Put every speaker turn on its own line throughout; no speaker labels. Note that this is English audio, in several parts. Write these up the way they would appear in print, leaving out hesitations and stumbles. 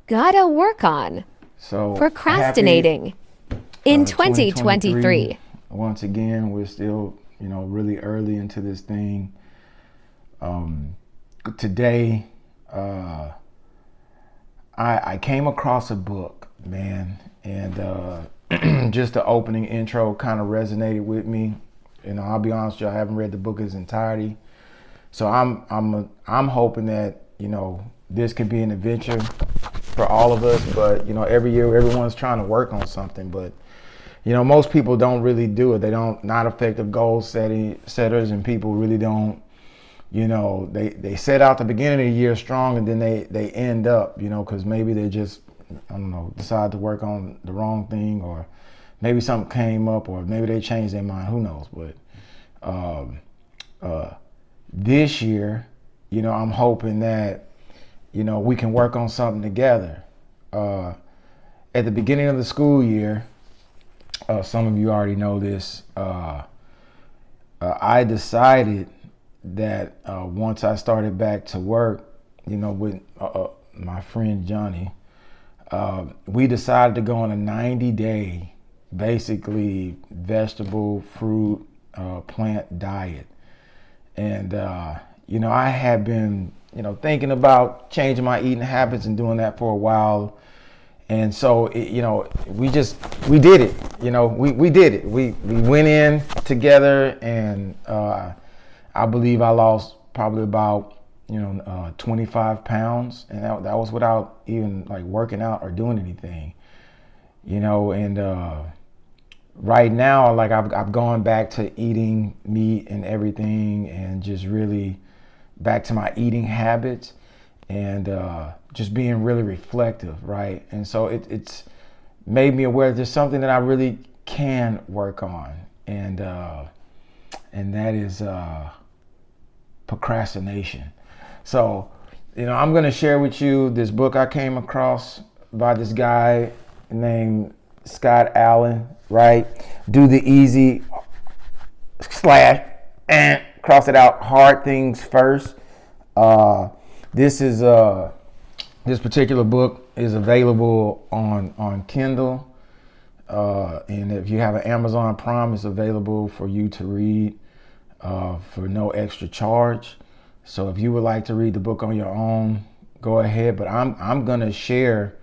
gotta work on?
So happy
Procrastinating in
2023.
2023.
Once again, we're still, really early into this thing. Today, I came across a book, man, and just the opening intro kind of resonated with me. I'll be honest with you, I haven't read the book in its entirety, so I'm hoping that this could be an adventure for all of us. But every year everyone's trying to work on something, but most people don't really do it. They don't, not effective goal setters, and people really don't. They set out the beginning of the year strong, and then they end up, because maybe they just, I don't know, decide to work on the wrong thing, or maybe something came up, or maybe they changed their mind. Who knows? But this year, I'm hoping that we can work on something together. At the beginning of the school year, some of you already know this. I decided that once I started back to work, with my friend Johnny, we decided to go on a 90-day, basically vegetable, fruit, plant diet. And, I had been, thinking about changing my eating habits and doing that for a while. And so, we did it. We did it. We went in together, and I believe I lost probably about 25 pounds, and that was without even like working out or doing anything. And right now, like I've gone back to eating meat and everything, and just really back to my eating habits, and just being really reflective, right? And so it's made me aware there's something that I really can work on, and that is procrastination. So, I'm going to share with you this book I came across by this guy named Scott Allen, right? Do the easy / and cross it out, hard things first. This particular book is available on Kindle, and if you have an Amazon Prime, it's available for you to read for no extra charge. So if you would like to read the book on your own, go ahead. But I'm gonna share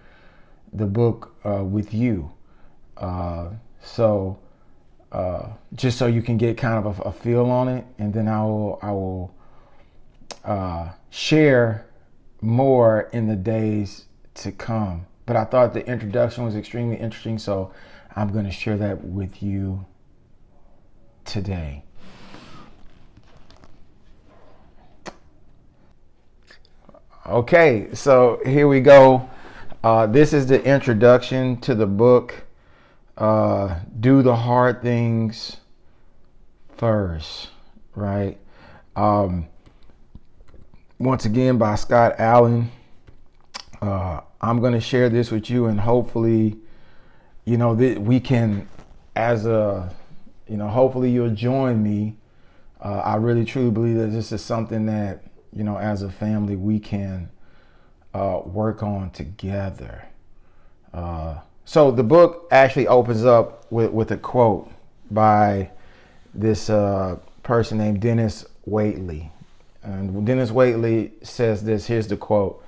the book with you, so just so you can get kind of a feel on it, and then I will share more in the days to come. But I thought the introduction was extremely interesting, so I'm going to share that with you today. Okay, so here we go. This is the introduction to the book, Do the Hard Things First, right? Once again, by Scott Allen. I'm going to share this with you, and hopefully, we can, hopefully you'll join me. I really truly believe that this is something that, as a family, we can work on together. So the book actually opens up with a quote by this person named Dennis Waitley. And Dennis Waitley says this. Here's the quote: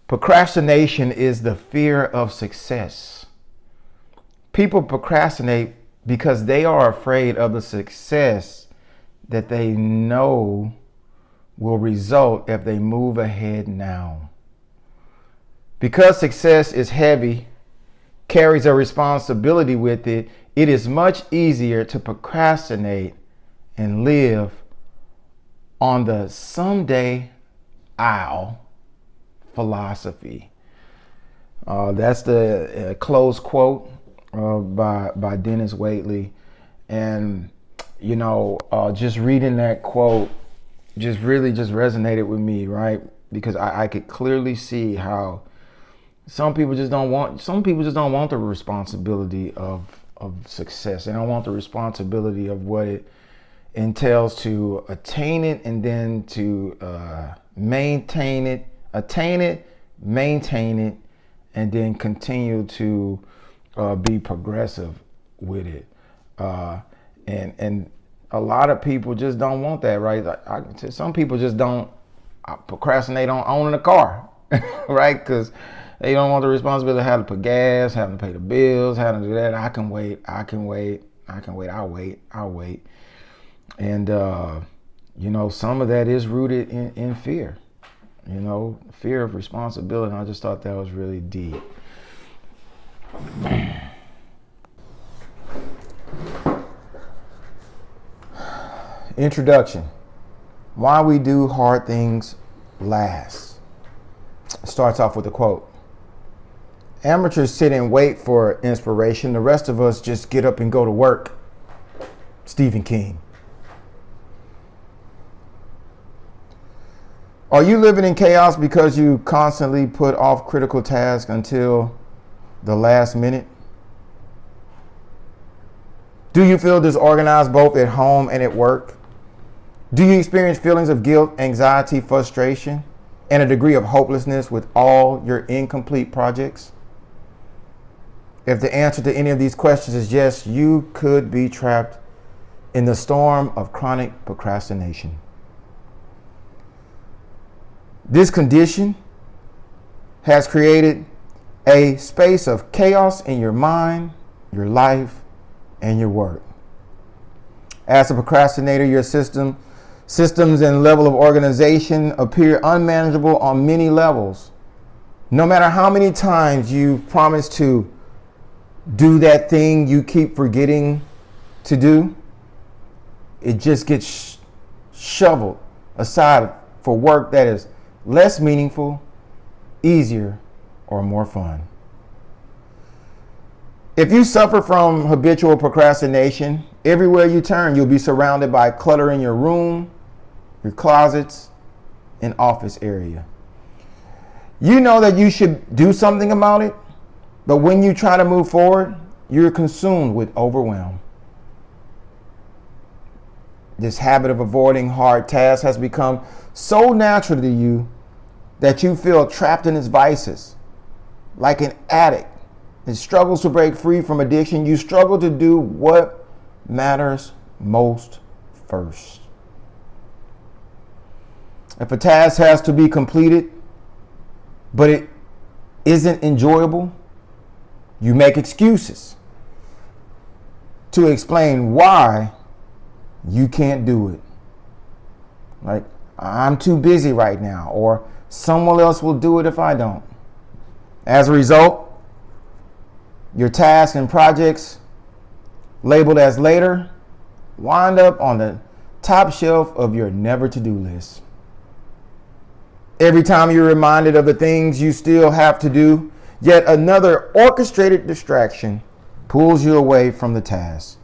"Procrastination is the fear of success. People procrastinate because they are afraid of the success that they know will result if they move ahead now. Because success is heavy, carries a responsibility with it, it is much easier to procrastinate and live on the someday I'll philosophy." That's the close quote by Dennis Waitley. And, just reading that quote just really just resonated with me, right? Because I could clearly see how some people just don't want the responsibility of success. They don't want the responsibility of what it entails to attain it, and then to maintain it, attain it, maintain it, and then continue to be progressive with it. And a lot of people just don't want that, right? Some people just don't procrastinate on owning a car, right? Because they don't want the responsibility of having to put gas, having to pay the bills, having to do that. I can wait. I'll wait. And, some of that is rooted in fear, fear of responsibility. And I just thought that was really deep. Introduction. Why we do hard things last. It starts off with a quote. Amateurs sit and wait for inspiration. The rest of us just get up and go to work. Stephen King. Are you living in chaos because you constantly put off critical tasks until the last minute? Do you feel disorganized both at home and at work? Do you experience feelings of guilt, anxiety, frustration, and a degree of hopelessness with all your incomplete projects? If the answer to any of these questions is yes, you could be trapped in the storm of chronic procrastination. This condition has created a space of chaos in your mind, your life, and your work. As a procrastinator, your systems and level of organization appear unmanageable on many levels. No matter how many times you promise to do that thing you keep forgetting to do, it just gets shoveled aside for work that is less meaningful, easier, or more fun. If you suffer from habitual procrastination, everywhere you turn, you'll be surrounded by clutter in your room, your closets, and office area. You know that you should do something about it, but when you try to move forward, you're consumed with overwhelm. This habit of avoiding hard tasks has become so natural to you that you feel trapped in its vices. Like an addict that struggles to break free from addiction, you struggle to do what matters most first. If a task has to be completed, but it isn't enjoyable, you make excuses to explain why you can't do it. Like, I'm too busy right now, or someone else will do it if I don't. As a result, your tasks and projects labeled as later wind up on the top shelf of your never to-do list. Every time you're reminded of the things you still have to do, yet another orchestrated distraction pulls you away from the task.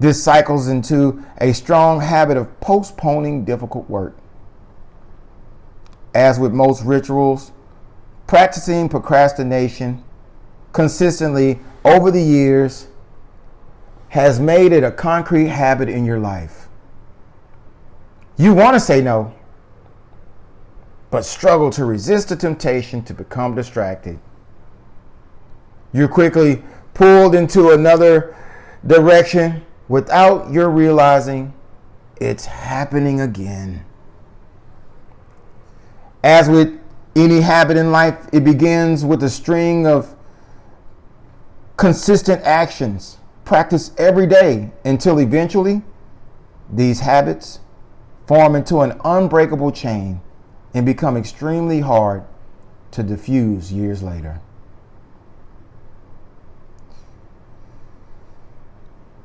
This cycles into a strong habit of postponing difficult work. As with most rituals, practicing procrastination consistently over the years has made it a concrete habit in your life. You want to say no, but struggle to resist the temptation to become distracted. You're quickly pulled into another direction without your realizing it's happening again. As with any habit in life, it begins with a string of consistent actions practiced every day until eventually these habits form into an unbreakable chain and become extremely hard to diffuse years later.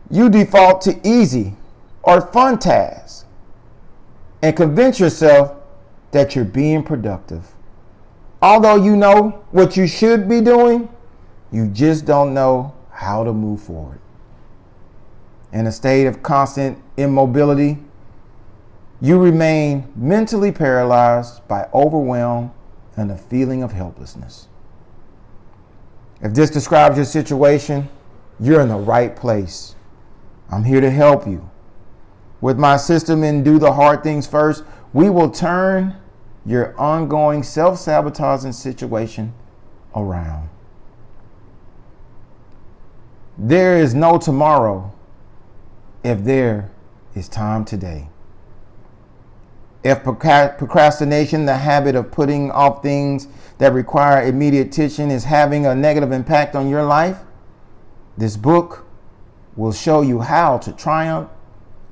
You default to easy or fun tasks and convince yourself that you're being productive. Although you know what you should be doing, you just don't know how to move forward. In a state of constant immobility, you remain mentally paralyzed by overwhelm and a feeling of helplessness. If this describes your situation, you're in the right place. I'm here to help you. With my system in Do the Hard Things First, we will turn your ongoing self-sabotaging situation around. There is no tomorrow if there is time today. If procrastination, the habit of putting off things that require immediate attention, is having a negative impact on your life, this book will show you how to triumph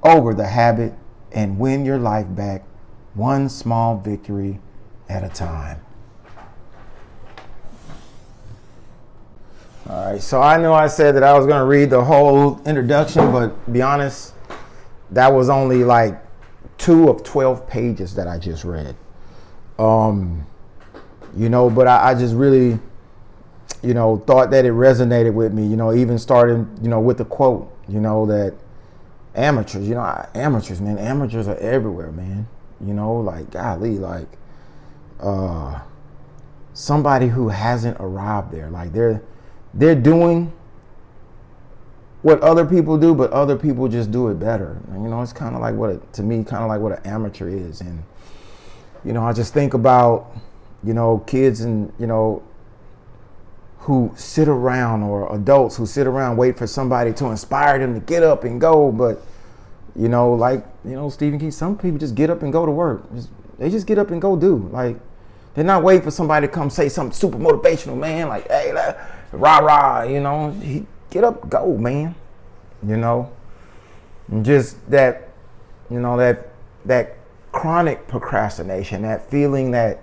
over the habit and win your life back one small victory at a time. All right, so I know I said that I was going to read the whole introduction, but to be honest, that was only like 2 of 12 pages that I just read. But I just really, thought that it resonated with me, even starting, with the quote, that amateurs, amateurs are everywhere, man. Golly, somebody who hasn't arrived there, like they're doing what other people do, but other people just do it better. It's kind of like what an amateur is. And, I just think about, kids and, who sit around, or adults who sit around, wait for somebody to inspire them to get up and go. But, Stephen King, some people just get up and go to work. They just get up and go do. They're not waiting for somebody to come say something super motivational, man. Like, hey, rah, rah, get up, go, man. And just that, that chronic procrastination, that feeling, that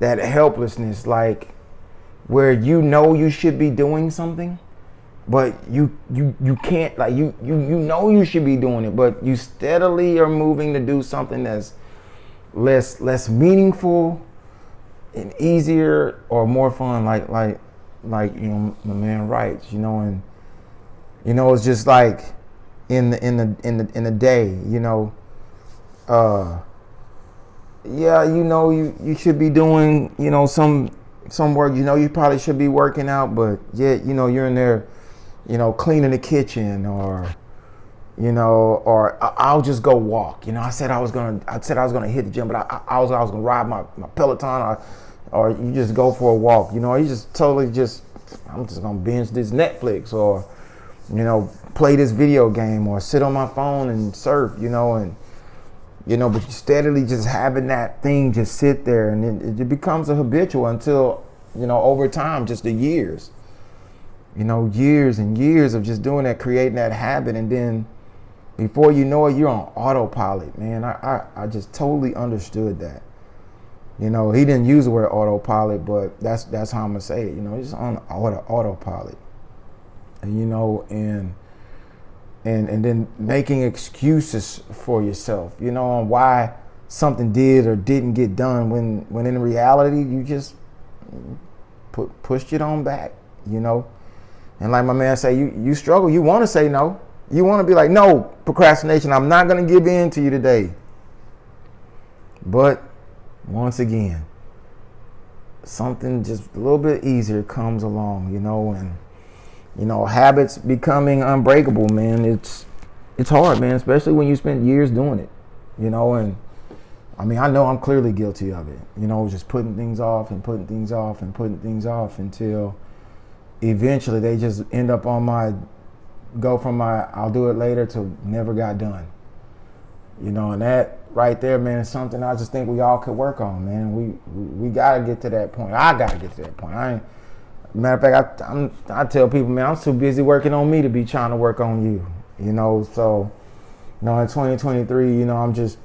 helplessness, like where you should be doing something, but you can't, like you should be doing it, but you steadily are moving to do something that's less meaningful and easier or more fun, like my man writes, and it's just like in the day, you should be doing, some work, you probably should be working out, but yet, you're in there, cleaning the kitchen, or I'll just go walk. I said I was gonna hit the gym, but I was gonna ride my Peloton, or you just go for a walk. You just totally I'm just gonna binge this Netflix, or play this video game, or sit on my phone and surf. But you steadily just having that thing just sit there, and it becomes a habitual until over time, just the years. Years and years of just doing that, creating that habit, and then before you know it, you're on autopilot, man. I just totally understood that. He didn't use the word autopilot, but that's how I'm gonna say it. Just on autopilot, and and then making excuses for yourself, on why something did or didn't get done, when in reality you just pushed it on back, And like my man say, you struggle. You want to say no. You want to be like, no, procrastination, I'm not going to give in to you today. But once again, something just a little bit easier comes along, and habits becoming unbreakable, man. It's hard, man, especially when you spend years doing it, and I know I'm clearly guilty of it, just putting things off and putting things off and putting things off until eventually they just end up on go from my I'll do it later to never got done. And that right there, man, is something I just think we all could work on, man. We gotta get to that point. I gotta get to that point. Matter of fact, I tell people, man, I'm too busy working on me to be trying to work on you. So in 2023, I'm just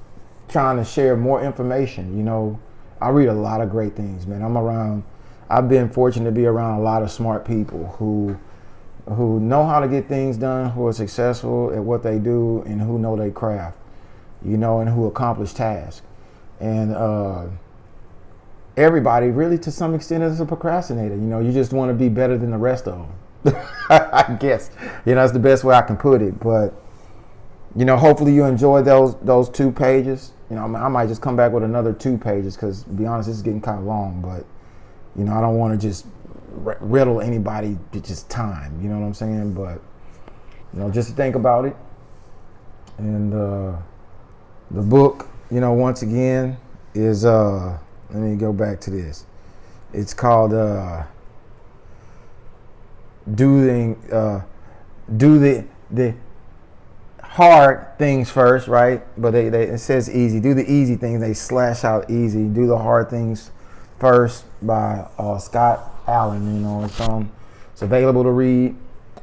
trying to share more information. I read a lot of great things, man. I've been fortunate to be around a lot of smart people who know how to get things done, who are successful at what they do, and who know their craft, and who accomplish tasks. And everybody really, to some extent, is a procrastinator. You just want to be better than the rest of them. I guess, that's the best way I can put it. But, hopefully you enjoyed those 2 pages. I might just come back with another 2 pages, because to be honest, this is getting kind of long. But, I don't want to just riddle anybody just time. You know what I'm saying? But, just to think about it. And the book, once again, is let me go back to this. It's called do the hard things first, right? But it says easy. Do the easy things. They slash out easy. Do the hard things first by Scott Allen. You know, it's available to read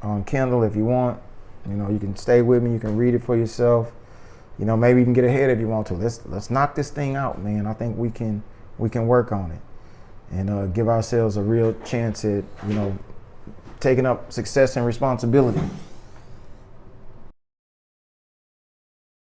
on Kindle if you want. You know, you can stay with me. You can read it for yourself. You know, maybe you can get ahead if you want to. Let's knock this thing out, man. I think we can work on it and give ourselves a real chance at, you know, taking up success and responsibility.